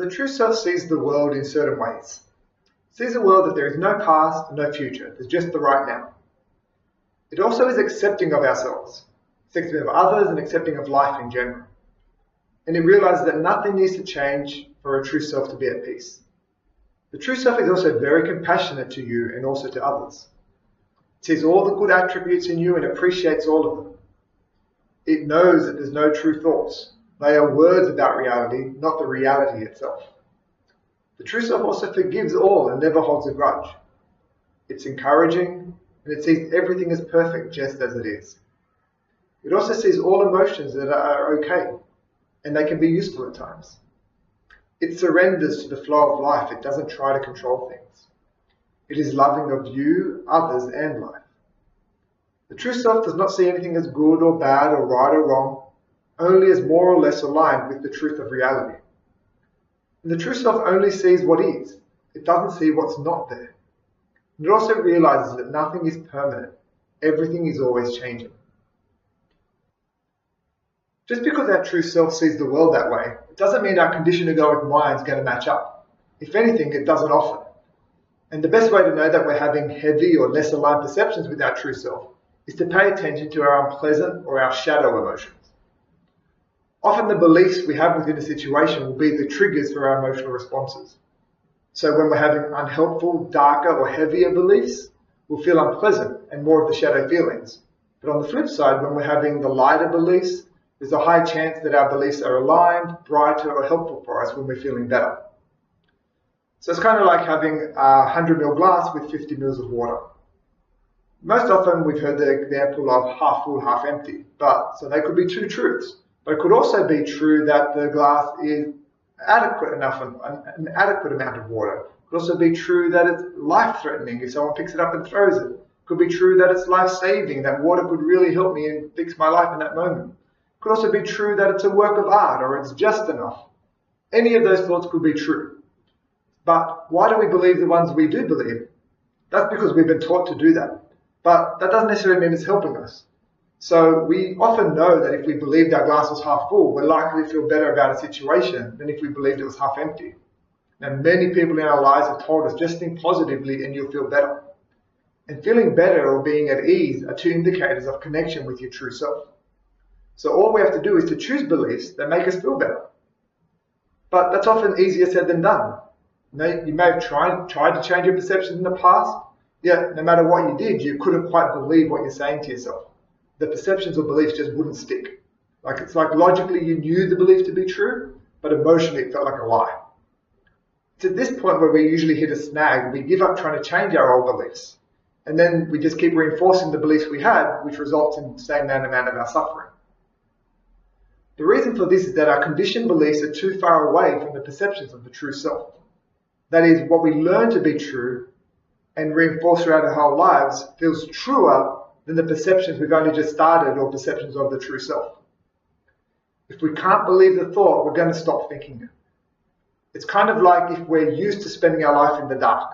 The true self sees the world in certain ways. It sees a world that there is no past and no future, there's just the right now. It also is accepting of ourselves, accepting of others and accepting of life in general. And it realizes that nothing needs to change for a true self to be at peace. The true self is also very compassionate to you and also to others. It sees all the good attributes in you and appreciates all of them. It knows that there's no true thoughts. They are words about reality, not the reality itself. The true self also forgives all and never holds a grudge. It's encouraging and it sees everything as perfect just as it is. It also sees all emotions that are okay and they can be useful at times. It surrenders to the flow of life. It doesn't try to control things. It is loving of you, others, and life. The true self does not see anything as good or bad or right or wrong, only as more or less aligned with the truth of reality. And the true self only sees what is. It doesn't see what's not there. And it also realizes that nothing is permanent. Everything is always changing. Just because our true self sees the world that way, it doesn't mean our conditioned egoic mind is going to match up. If anything, it doesn't often. And the best way to know that we're having heavy or less aligned perceptions with our true self is to pay attention to our unpleasant or our shadow emotions. Often the beliefs we have within a situation will be the triggers for our emotional responses. So when we're having unhelpful, darker or heavier beliefs, we'll feel unpleasant and more of the shadow feelings. But on the flip side, when we're having the lighter beliefs, there's a high chance that our beliefs are aligned, brighter or helpful for us when we're feeling better. So it's kind of like having a 100 ml glass with 50 ml of water. Most often we've heard the example of half full, half empty, so they could be two truths. But it could also be true that the glass is adequate enough, an adequate amount of water. It could also be true that it's life-threatening if someone picks it up and throws it. It could be true that it's life-saving, that water could really help me and fix my life in that moment. It could also be true that it's a work of art or it's just enough. Any of those thoughts could be true. But why do we believe the ones we do believe? That's because we've been taught to do that. But that doesn't necessarily mean it's helping us. So we often know that if we believed our glass was half full, we're likely to feel better about a situation than if we believed it was half empty. Now, many people in our lives have told us, just think positively and you'll feel better. And feeling better or being at ease are two indicators of connection with your true self. So all we have to do is to choose beliefs that make us feel better. But that's often easier said than done. You may have tried to change your perceptions in the past, yet no matter what you did, you couldn't quite believe what you're saying to yourself. The perceptions or beliefs just wouldn't stick. It's like logically you knew the belief to be true, but emotionally it felt like a lie. It's at this point where we usually hit a snag. We give up trying to change our old beliefs. And then we just keep reinforcing the beliefs we had, which results in the same amount of our suffering. The reason for this is that our conditioned beliefs are too far away from the perceptions of the true self. That is, what we learn to be true and reinforce throughout our whole lives feels truer than the perceptions we've only just started or perceptions of the true self. If we can't believe the thought, we're going to stop thinking it. It's kind of like if we're used to spending our life in the dark.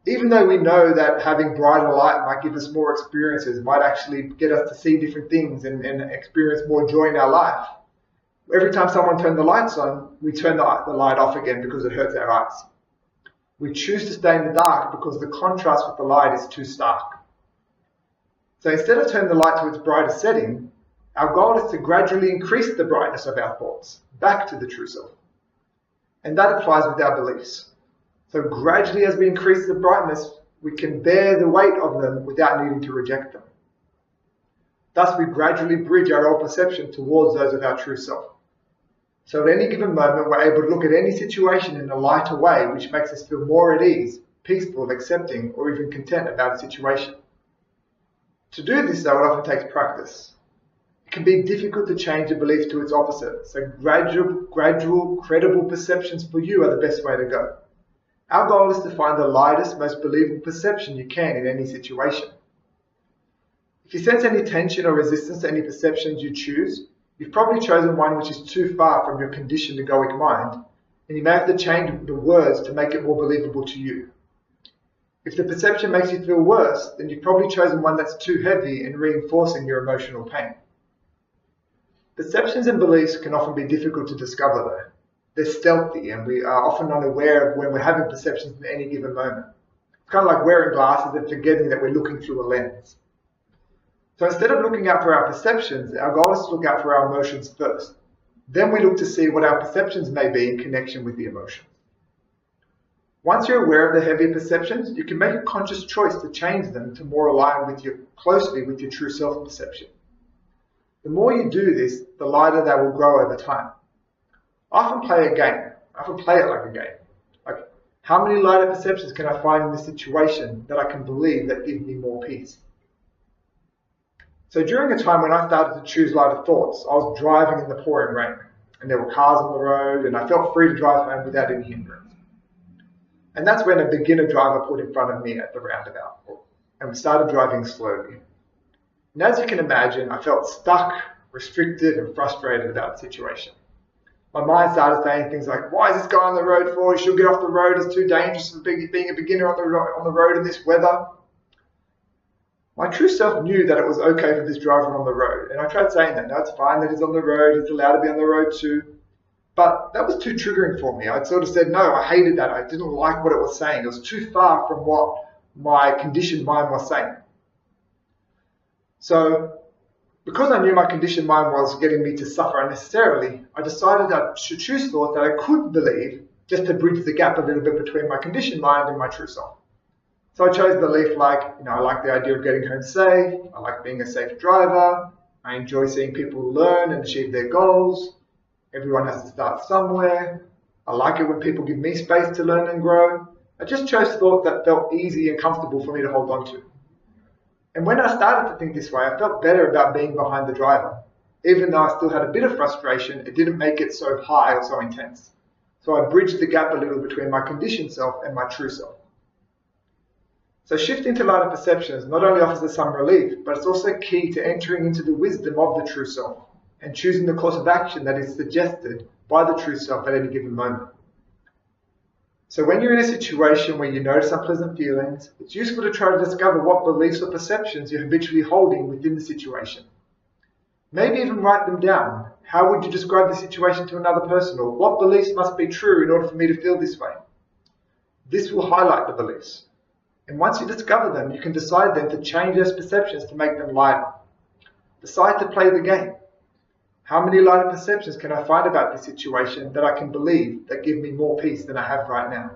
Even though we know that having brighter light might give us more experiences, might actually get us to see different things and experience more joy in our life, every time someone turns the lights on, we turn the light off again because it hurts our eyes. We choose to stay in the dark because the contrast with the light is too stark. So instead of turning the light to its brightest setting, our goal is to gradually increase the brightness of our thoughts back to the true self. And that applies with our beliefs. So gradually as we increase the brightness, we can bear the weight of them without needing to reject them. Thus we gradually bridge our old perception towards those of our true self. So at any given moment, we're able to look at any situation in a lighter way, which makes us feel more at ease, peaceful, accepting, or even content about a situation. To do this, though, it often takes practice. It can be difficult to change a belief to its opposite, so gradual, credible perceptions for you are the best way to go. Our goal is to find the lightest, most believable perception you can in any situation. If you sense any tension or resistance to any perceptions you choose, you've probably chosen one which is too far from your conditioned egoic mind, and you may have to change the words to make it more believable to you. If the perception makes you feel worse, then you've probably chosen one that's too heavy and reinforcing your emotional pain. Perceptions and beliefs can often be difficult to discover though. they're stealthy, and we are often unaware of when we're having perceptions in any given moment. It's kind of like wearing glasses and forgetting that we're looking through a lens. So instead of looking out for our perceptions, our goal is to look out for our emotions first. Then we look to see what our perceptions may be in connection with the emotions. Once you're aware of the heavy perceptions, you can make a conscious choice to change them to more align closely with your true self perception. The more you do this, the lighter they will grow over time. I often play a game. I often play it like a game. Like, how many lighter perceptions can I find in this situation that I can believe that give me more peace? So during a time when I started to choose lighter thoughts, I was driving in the pouring rain, and there were cars on the road, and I felt free to drive home without any hindrance. And that's when a beginner driver pulled in front of me at the roundabout, and we started driving slowly. And as you can imagine, I felt stuck, restricted, and frustrated about the situation. My mind started saying things like, why is this guy on the road for? He should get off the road. It's too dangerous for being a beginner on the road in this weather. My true self knew that it was okay for this driver on the road, and I tried saying that. No, it's fine that he's on the road. He's allowed to be on the road too. But that was too triggering for me. I'd sort of said, no, I hated that. I didn't like what it was saying. It was too far from what my conditioned mind was saying. So, because I knew my conditioned mind was getting me to suffer unnecessarily, I decided I should choose thoughts that I could believe just to bridge the gap a little bit between my conditioned mind and my true self. So I chose belief like, I like the idea of getting home safe. I like being a safe driver. I enjoy seeing people learn and achieve their goals. Everyone has to start somewhere. I like it when people give me space to learn and grow. I just chose thoughts that felt easy and comfortable for me to hold on to. And when I started to think this way, I felt better about being behind the driver. Even though I still had a bit of frustration, it didn't make it so high or so intense. So I bridged the gap a little between my conditioned self and my true self. So shifting to lighter perceptions not only offers us some relief, but it's also key to entering into the wisdom of the true self and choosing the course of action that is suggested by the true self at any given moment. So when you're in a situation where you notice unpleasant feelings, it's useful to try to discover what beliefs or perceptions you're habitually holding within the situation. Maybe even write them down. How would you describe the situation to another person? Or what beliefs must be true in order for me to feel this way? This will highlight the beliefs. And once you discover them, you can decide then to change those perceptions to make them lighter. Decide to play the game. How many lighter perceptions can I find about this situation that I can believe that give me more peace than I have right now?